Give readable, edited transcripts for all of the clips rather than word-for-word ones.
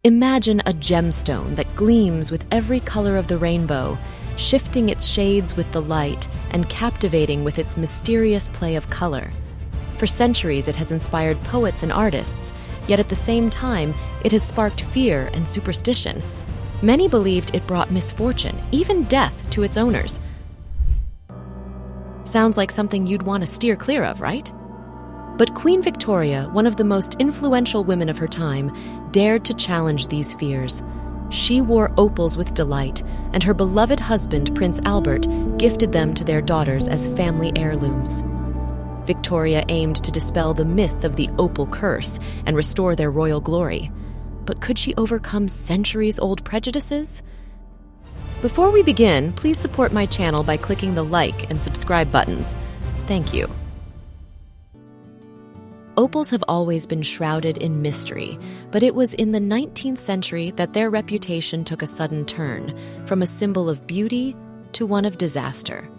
Imagine a gemstone that gleams with every color of the rainbow, shifting its shades with the light and captivating with its mysterious play of color. For centuries, it has inspired poets and artists, yet at the same time, it has sparked fear and superstition. Many believed it brought misfortune, even death, to its owners. Sounds like something you'd want to steer clear of, right? But Queen Victoria, one of the most influential women of her time, dared to challenge these fears. She wore opals with delight, and her beloved husband, Prince Albert, gifted them to their daughters as family heirlooms. Victoria aimed to dispel the myth of the opal curse and restore their royal glory. But could she overcome centuries-old prejudices? Before we begin, please support my channel by clicking the like and subscribe buttons. Thank you. Opals have always been shrouded in mystery, but it was in the 19th century that their reputation took a sudden turn, from a symbol of beauty to one of disaster.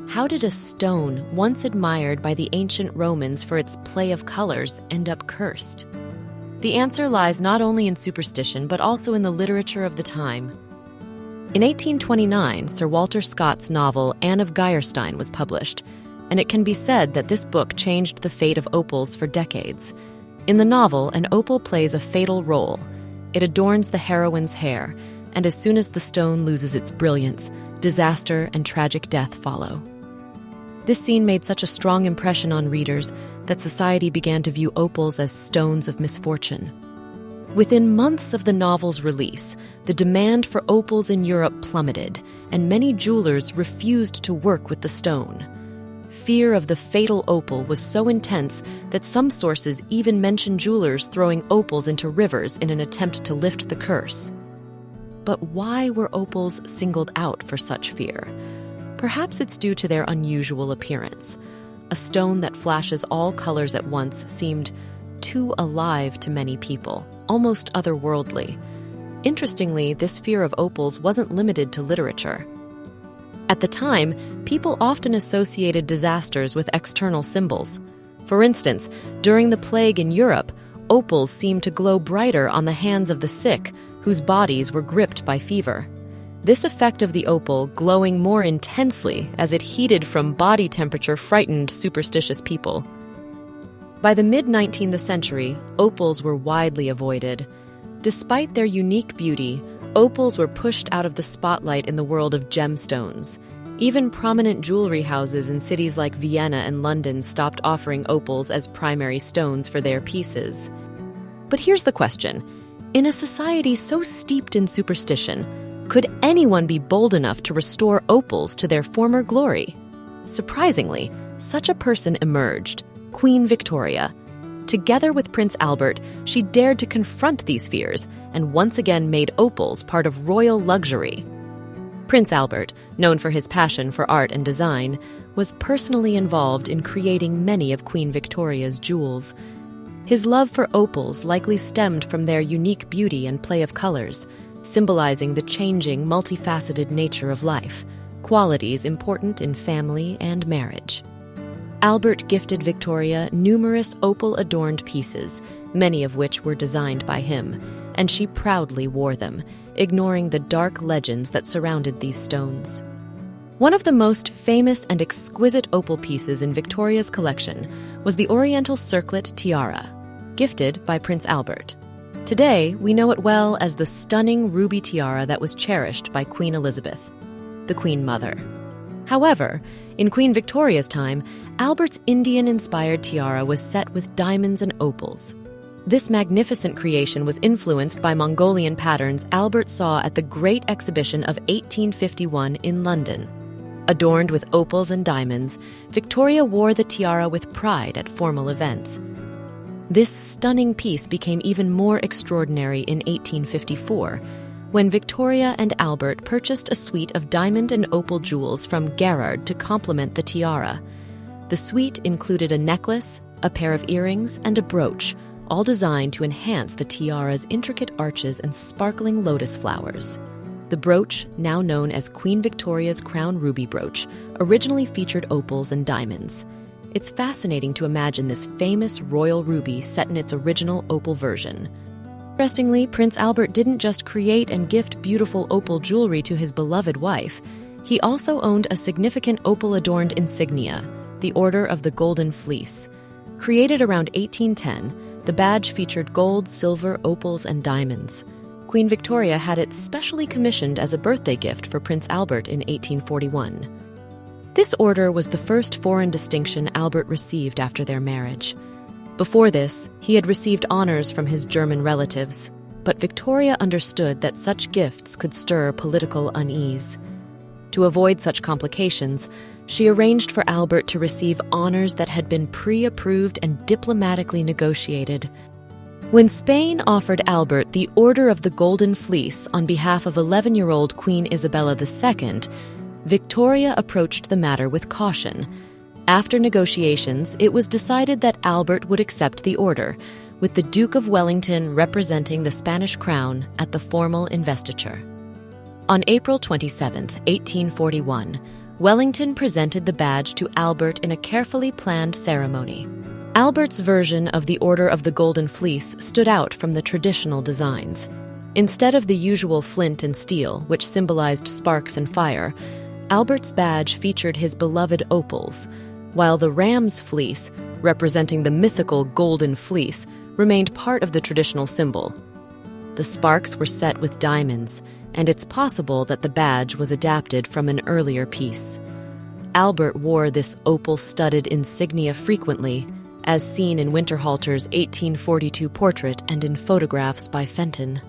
How did a stone, once admired by the ancient Romans for its play of colors, end up cursed? The answer lies not only in superstition, but also in the literature of the time. In 1829, Sir Walter Scott's novel Anne of Geierstein was published, and it can be said that this book changed the fate of opals for decades. In the novel, an opal plays a fatal role. It adorns the heroine's hair, and as soon as the stone loses its brilliance, disaster and tragic death follow. This scene made such a strong impression on readers that society began to view opals as stones of misfortune. Within months of the novel's release, the demand for opals in Europe plummeted, and many jewelers refused to work with the stone. Fear of the fatal opal was so intense that some sources even mention jewelers throwing opals into rivers in an attempt to lift the curse. But why were opals singled out for such fear? Perhaps it's due to their unusual appearance. A stone that flashes all colors at once seemed too alive to many people, almost otherworldly. Interestingly, this fear of opals wasn't limited to literature. At the time, people often associated disasters with external symbols. For instance, during the plague in Europe, opals seemed to glow brighter on the hands of the sick, whose bodies were gripped by fever. This effect of the opal glowing more intensely as it heated from body temperature frightened superstitious people. By the mid-19th century, opals were widely avoided. Despite their unique beauty, opals were pushed out of the spotlight in the world of gemstones. Even prominent jewelry houses in cities like Vienna and London stopped offering opals as primary stones for their pieces. But here's the question. In a society so steeped in superstition, could anyone be bold enough to restore opals to their former glory? Surprisingly, such a person emerged, Queen Victoria. Together with Prince Albert, she dared to confront these fears and once again made opals part of royal luxury. Prince Albert, known for his passion for art and design, was personally involved in creating many of Queen Victoria's jewels. His love for opals likely stemmed from their unique beauty and play of colors, symbolizing the changing, multifaceted nature of life, qualities important in family and marriage. Albert gifted Victoria numerous opal-adorned pieces, many of which were designed by him, and she proudly wore them, ignoring the dark legends that surrounded these stones. One of the most famous and exquisite opal pieces in Victoria's collection was the Oriental Circlet Tiara, gifted by Prince Albert. Today, we know it well as the stunning ruby tiara that was cherished by Queen Elizabeth, the Queen Mother. However, in Queen Victoria's time, Albert's Indian-inspired tiara was set with diamonds and opals. This magnificent creation was influenced by Mongolian patterns Albert saw at the Great Exhibition of 1851 in London. Adorned with opals and diamonds, Victoria wore the tiara with pride at formal events. This stunning piece became even more extraordinary in 1854, when Victoria and Albert purchased a suite of diamond and opal jewels from Gerard to complement the tiara. The suite included a necklace, a pair of earrings, and a brooch, all designed to enhance the tiara's intricate arches and sparkling lotus flowers. The brooch, now known as Queen Victoria's Crown Ruby brooch, originally featured opals and diamonds. It's fascinating to imagine this famous royal ruby set in its original opal version. Interestingly, Prince Albert didn't just create and gift beautiful opal jewelry to his beloved wife. He also owned a significant opal-adorned insignia, the Order of the Golden Fleece. Created around 1810, the badge featured gold, silver, opals, and diamonds. Queen Victoria had it specially commissioned as a birthday gift for Prince Albert in 1841. This order was the first foreign distinction Albert received after their marriage. Before this, he had received honors from his German relatives, but Victoria understood that such gifts could stir political unease. To avoid such complications, she arranged for Albert to receive honors that had been pre-approved and diplomatically negotiated. When Spain offered Albert the Order of the Golden Fleece on behalf of 11-year-old Queen Isabella II, Victoria approached the matter with caution. After negotiations, it was decided that Albert would accept the order, with the Duke of Wellington representing the Spanish crown at the formal investiture. On April 27, 1841, Wellington presented the badge to Albert in a carefully planned ceremony. Albert's version of the Order of the Golden Fleece stood out from the traditional designs. Instead of the usual flint and steel, which symbolized sparks and fire, Albert's badge featured his beloved opals, while the ram's fleece, representing the mythical golden fleece, remained part of the traditional symbol. The sparks were set with diamonds, and it's possible that the badge was adapted from an earlier piece. Albert wore this opal-studded insignia frequently, as seen in Winterhalter's 1842 portrait and in photographs by Fenton.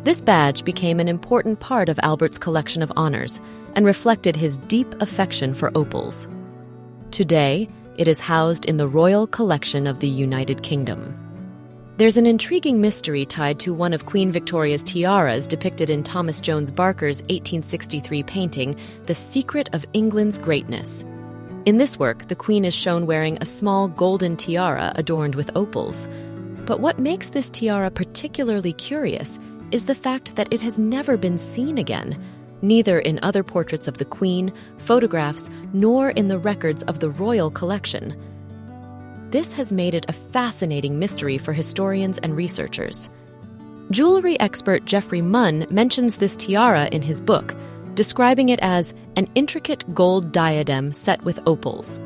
This badge became an important part of Albert's collection of honors and reflected his deep affection for opals. Today, it is housed in the Royal Collection of the United Kingdom. There's an intriguing mystery tied to one of Queen Victoria's tiaras depicted in Thomas Jones Barker's 1863 painting, The Secret of England's Greatness. In this work, the Queen is shown wearing a small golden tiara adorned with opals. But what makes this tiara particularly curious is the fact that it has never been seen again, neither in other portraits of the Queen, photographs, nor in the records of the Royal Collection. This has made it a fascinating mystery for historians and researchers. Jewelry expert Geoffrey Munn mentions this tiara in his book, describing it as an intricate gold diadem set with opals.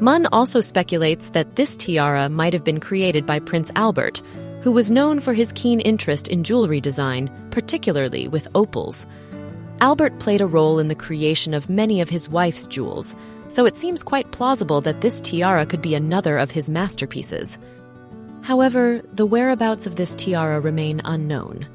Munn also speculates that this tiara might have been created by Prince Albert, who was known for his keen interest in jewelry design, particularly with opals. Albert played a role in the creation of many of his wife's jewels, so it seems quite plausible that this tiara could be another of his masterpieces. However, the whereabouts of this tiara remain unknown.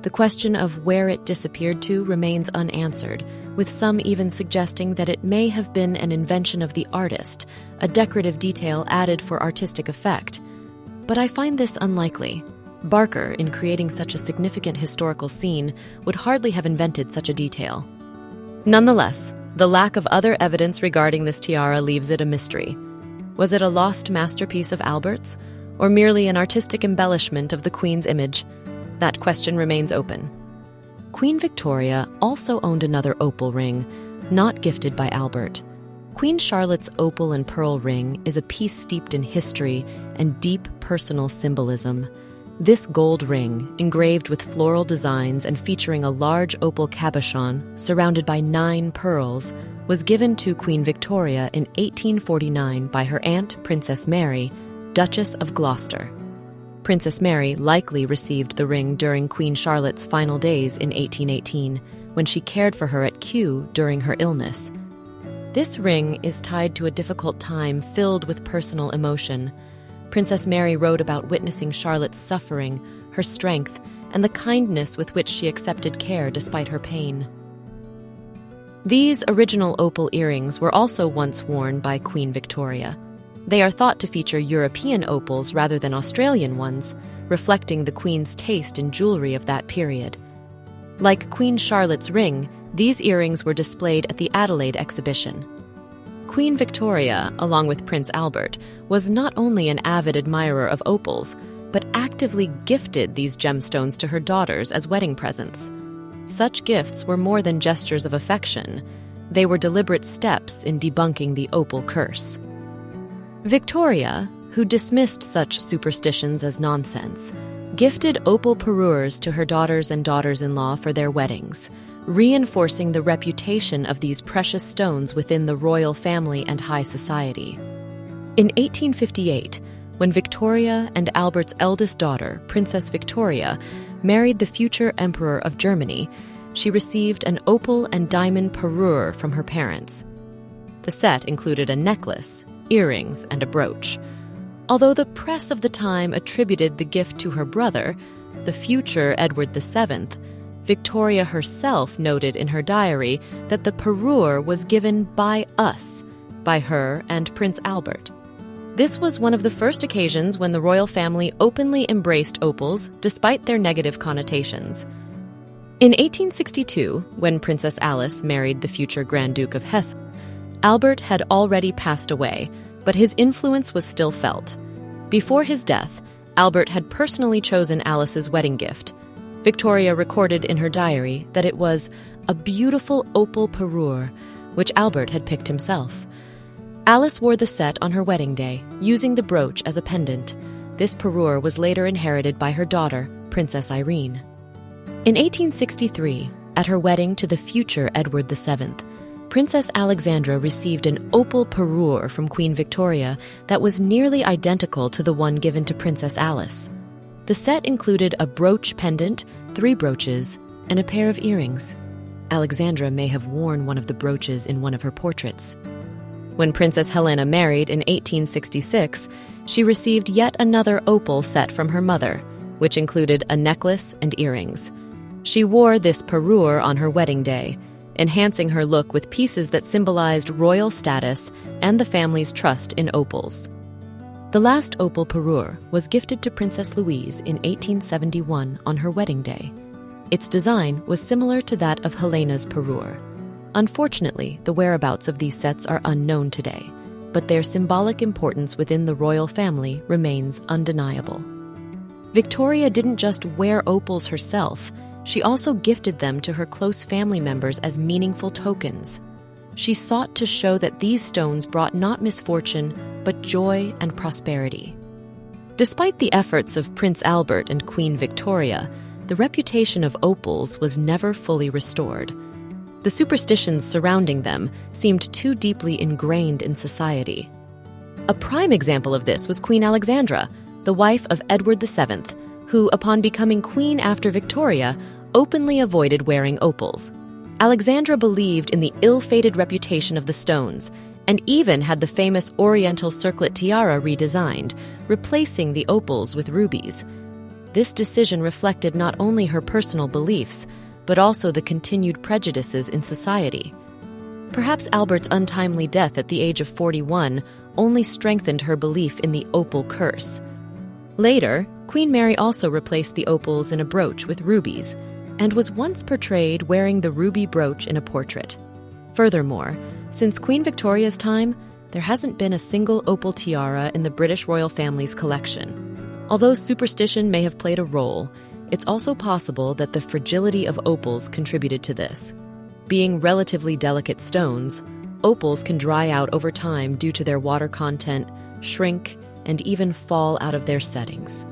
The question of where it disappeared to remains unanswered, with some even suggesting that it may have been an invention of the artist, a decorative detail added for artistic effect. But I find this unlikely. Barker, in creating such a significant historical scene, would hardly have invented such a detail. Nonetheless, the lack of other evidence regarding this tiara leaves it a mystery. Was it a lost masterpiece of Albert's, or merely an artistic embellishment of the Queen's image? That question remains open. Queen Victoria also owned another opal ring, not gifted by Albert. Queen Charlotte's opal and pearl ring is a piece steeped in history and deep personal symbolism. This gold ring, engraved with floral designs and featuring a large opal cabochon surrounded by 9 pearls, was given to Queen Victoria in 1849 by her aunt, Princess Mary, Duchess of Gloucester. Princess Mary likely received the ring during Queen Charlotte's final days in 1818, when she cared for her at Kew during her illness. This ring is tied to a difficult time filled with personal emotion. Princess Mary wrote about witnessing Charlotte's suffering, her strength, and the kindness with which she accepted care despite her pain. These original opal earrings were also once worn by Queen Victoria. They are thought to feature European opals rather than Australian ones, reflecting the Queen's taste in jewelry of that period. Like Queen Charlotte's ring, these earrings were displayed at the Adelaide exhibition. Queen Victoria, along with Prince Albert, was not only an avid admirer of opals, but actively gifted these gemstones to her daughters as wedding presents. Such gifts were more than gestures of affection. They were deliberate steps in debunking the opal curse. Victoria, who dismissed such superstitions as nonsense, gifted opal parures to her daughters and daughters-in-law for their weddings, reinforcing the reputation of these precious stones within the royal family and high society. In 1858, when Victoria and Albert's eldest daughter, Princess Victoria, married the future Emperor of Germany, she received an opal and diamond parure from her parents. The set included a necklace, earrings, and a brooch. Although the press of the time attributed the gift to her brother, the future Edward VII, Victoria herself noted in her diary that the parure was given by us, by her and Prince Albert. This was one of the first occasions when the royal family openly embraced opals despite their negative connotations. In 1862, when Princess Alice married the future Grand Duke of Hesse, Albert had already passed away, but his influence was still felt. Before his death, Albert had personally chosen Alice's wedding gift. Victoria recorded in her diary that it was a beautiful opal parure, which Albert had picked himself. Alice wore the set on her wedding day, using the brooch as a pendant. This parure was later inherited by her daughter, Princess Irene. In 1863, at her wedding to the future Edward VII, Princess Alexandra received an opal parure from Queen Victoria that was nearly identical to the one given to Princess Alice. The set included a brooch pendant, 3 brooches, and a pair of earrings. Alexandra may have worn one of the brooches in one of her portraits. When Princess Helena married in 1866, she received yet another opal set from her mother, which included a necklace and earrings. She wore this parure on her wedding day, enhancing her look with pieces that symbolized royal status and the family's trust in opals. The last opal parure was gifted to Princess Louise in 1871 on her wedding day. Its design was similar to that of Helena's parure. Unfortunately, the whereabouts of these sets are unknown today, but their symbolic importance within the royal family remains undeniable. Victoria didn't just wear opals herself, she also gifted them to her close family members as meaningful tokens. She sought to show that these stones brought not misfortune, but joy and prosperity. Despite the efforts of Prince Albert and Queen Victoria, the reputation of opals was never fully restored. The superstitions surrounding them seemed too deeply ingrained in society. A prime example of this was Queen Alexandra, the wife of Edward VII, who, upon becoming queen after Victoria, openly avoided wearing opals. Alexandra believed in the ill-fated reputation of the stones, and even had the famous Oriental circlet tiara redesigned, replacing the opals with rubies. This decision reflected not only her personal beliefs, but also the continued prejudices in society. Perhaps Albert's untimely death at the age of 41 only strengthened her belief in the opal curse. Later, Queen Mary also replaced the opals in a brooch with rubies, and was once portrayed wearing the ruby brooch in a portrait. Furthermore, since Queen Victoria's time, there hasn't been a single opal tiara in the British royal family's collection. Although superstition may have played a role, it's also possible that the fragility of opals contributed to this. Being relatively delicate stones, opals can dry out over time due to their water content, shrink, and even fall out of their settings.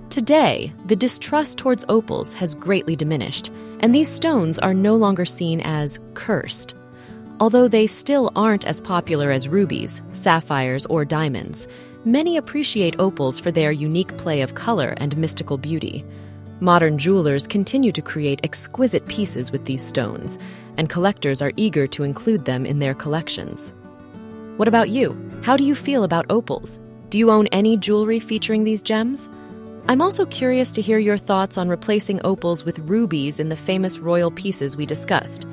Today, the distrust towards opals has greatly diminished, and these stones are no longer seen as cursed. Although they still aren't as popular as rubies, sapphires, or diamonds, many appreciate opals for their unique play of color and mystical beauty. Modern jewelers continue to create exquisite pieces with these stones, and collectors are eager to include them in their collections. What about you? How do you feel about opals? Do you own any jewelry featuring these gems? I'm also curious to hear your thoughts on replacing opals with rubies in the famous royal pieces we discussed.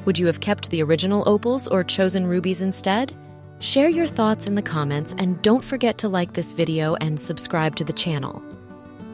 Would you have kept the original opals or chosen rubies instead? Share your thoughts in the comments, and don't forget to like this video and subscribe to the channel.